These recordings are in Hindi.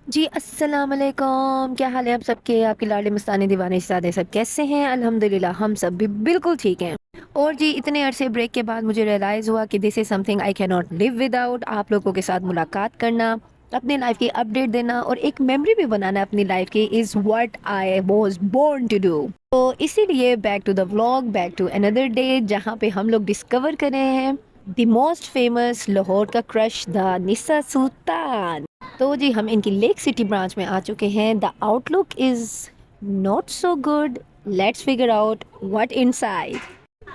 जी, अस्सलाम वालेकुम। क्या हाल है आप सबके? आपकी लाडली मस्तानी दीवानी शहज़ादे सब कैसे हैं? अल्हम्दुलिल्लाह हम सब भी बिल्कुल ठीक हैं। और जी इतने अरसे ब्रेक के बाद मुझे रियलाइज़ हुआ कि this is something I can not live without. आप लोगों के साथ मुलाकात करना, अपनी लाइफ़ की अपडेट देना और एक मेमोरी भी बनाना अपनी लाइफ़ की is what I was born to do. तो इसीलिए back to the vlog, back to another day जहाँ पे हम लोग डिस्कवर कर रहे हैं द मोस्ट फेमस लाहौर का क्रश द निसा सुल्तान। तो जी हम इनकी लेक सिटी ब्रांच में आ चुके हैं। The outlook is not so good. Let's figure out what inside.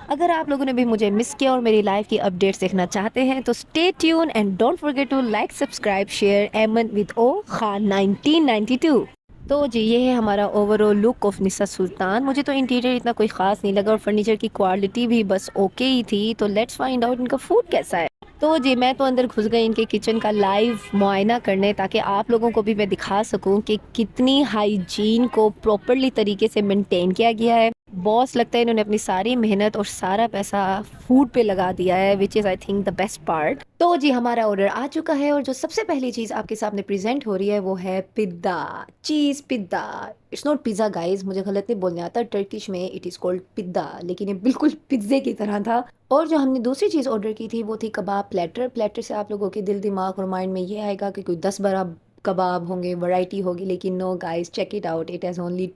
अगर आप लोगों ने भी मुझे मिस किया और मेरी लाइफ की अपडेट्स देखना चाहते हैं तो stay tune and don't forget to like subscribe share Eman with O Khan 1992। तो जी ये है हमारा overall look of Nisa Sultan. मुझे तो इंटीरियर इतना कोई ख़ास नहीं लगा और फर्नीचर की क्वालिटी भी बस ओके ही थी। तो लेट्स फाइंड आउट इनका फूड कैसा है। तो जी मैं तो अंदर घुस गई इनके किचन का लाइव मुआयना करने ताकि आप लोगों को भी मैं दिखा सकूं कि कितनी हाइजीन को प्रॉपरली तरीके से मेंटेन किया गया है। बॉस लगता है इन्होंने अपनी सारी मेहनत और सारा पैसा फूड पे लगा दिया है which is I think the best part. तो जी हमारा ऑर्डर आ चुका है और जो सबसे पहली चीज़ आपके सामने प्रेजेंट हो रही है वो है पिद्दा, चीज़ पिद्दा। इट्स नॉट पिज़्ज़ा गाइस, मुझे गलत नहीं बोलने आता। टर्किश में इट इज़ कॉल्ड पिद्दा, लेकिन ये बिल्कुल पिज्ज़े की तरह था। और जो हमने दूसरी चीज़ ऑर्डर की थी वो थी कबाब प्लेटर। प्लेटर से आप लोगों के दिल दिमाग और माइंड में ये आएगा कि कोई 10-12 कबाब होंगे, वैरायटी होगी, लेकिन no guys, check it out, it has only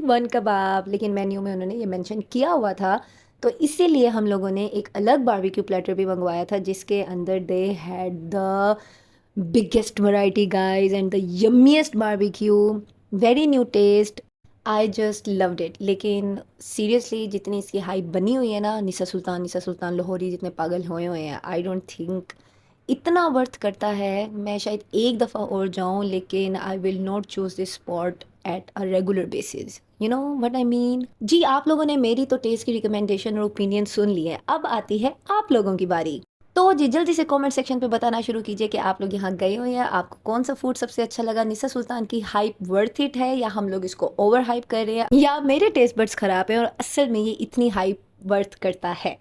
1 kebab. लेकिन मेन्यू में उन्होंने ये मेंशन किया हुआ था तो इसीलिए हम लोगों ने एक अलग बारबेक्यू प्लेटर भी मंगवाया था जिसके अंदर they had the biggest variety guys and the yummiest barbecue. Very new taste. I just loved it. लेकिन सीरियसली जितनी इसकी हाइप बनी हुई है ना, निसा सुल्तान लाहौरी जितने पागल हुए हुए हैं, आई डोंट थिंक इतना वर्थ करता है। मैं शायद एक दफ़ा और जाऊं लेकिन I will not choose this spot at a regular basis. You know what I mean. जी आप लोगों ने मेरी तो टेस्ट की रिकमेंडेशन और ओपिनियन सुन ली है, अब आती है आप लोगों की बारी। तो जी जल्दी से कमेंट सेक्शन पे बताना शुरू कीजिए कि आप लोग यहाँ गए हो या आपको कौन सा फूड सबसे अच्छा लगा। निसा सुल्तान की हाइप वर्थ इट है या हम लोग इसको ओवर हाइप कर रहे हैं या मेरे टेस्ट बड्स खराब हैं और असल में ये इतनी हाइप वर्थ करता है।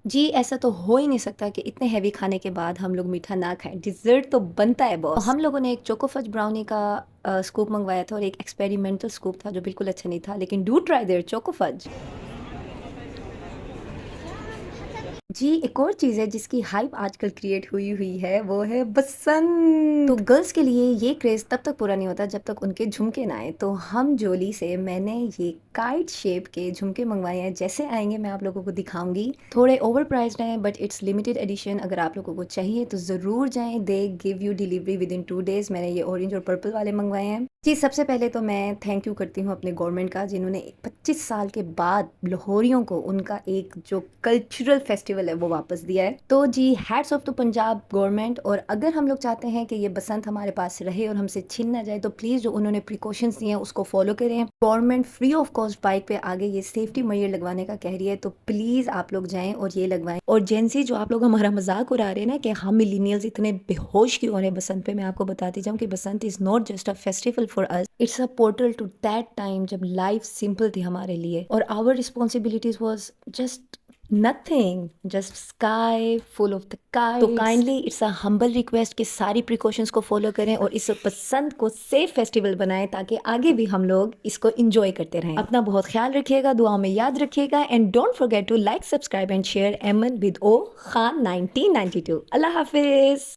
जी ऐसा तो हो ही नहीं सकता कि इतने हैवी खाने के बाद हम लोग मीठा ना खाएं। डिज़र्ट तो बनता है बॉस। तो हम लोगों ने एक चोको फज ब्राउनी का स्कूप मंगवाया था और एक एक्सपेरिमेंटल स्कूप था जो बिल्कुल अच्छा नहीं था, लेकिन do try their choco fudge. जी एक और चीज़ है जिसकी हाइप आजकल क्रिएट हुई हुई है वो है बसंत। तो गर्ल्स के लिए ये क्रेज़ तब तक पूरा नहीं होता जब तक उनके झुमके ना आए। तो हम जोली से मैंने ये काइट शेप के झुमके मंगवाए हैं। जैसे आएंगे मैं आप लोगों को दिखाऊंगी। थोड़े ओवर प्राइस्ड हैं बट इट्स लिमिटेड एडिशन। अगर आप लोगों को चाहिए तो ज़रूर जाएं। They give you delivery with in 2 days। मैंने ये ऑरेंज और पर्पल वाले मंगवाए हैं। जी सबसे पहले तो मैं थैंक यू करती हूँ अपने गवर्नमेंट का जिन्होंने 25 साल के बाद लाहौरियों को उनका एक जो कल्चरल फेस्टिवल है वो वापस दिया है। तो जी hats off to Punjab government. और अगर हम लोग चाहते हैं कि ये बसंत हमारे पास रहे और हमसे छिन ना जाए तो प्लीज़ जो उन्होंने प्रिकॉशंस दिए हैं उसको फॉलो करें। Government free of cost bike पे आगे ये सेफ्टी मैयर लगवाने का कह रही है तो प्लीज़ आप लोग जाएं और ये लगवाएं। और जेंसी जो आप लोग हमारा मजाक उड़ा रहे हैं ना कि हम मिलीनियल्स इतने बेहोश क्यों हो रहे हैं बसंत पे, मैं आपको बताती जाऊँ कि Basant is not just a festival for us, it's a portal to that time जब लाइफ सिंपल थी हमारे लिए और our responsibilities was just nothing, just sky full of the kites. तो kindly it's a humble request कि सारी प्रिकॉशंस को फॉलो करें और इस पसंद को सेफ फेस्टिवल बनाएं ताकि आगे भी हम लोग इसको इंजॉय करते रहें। अपना बहुत ख्याल रखिएगा, दुआ में याद रखिएगा and don't forget to like subscribe and share Eman with O Khan 1992। अल्लाह हाफिज।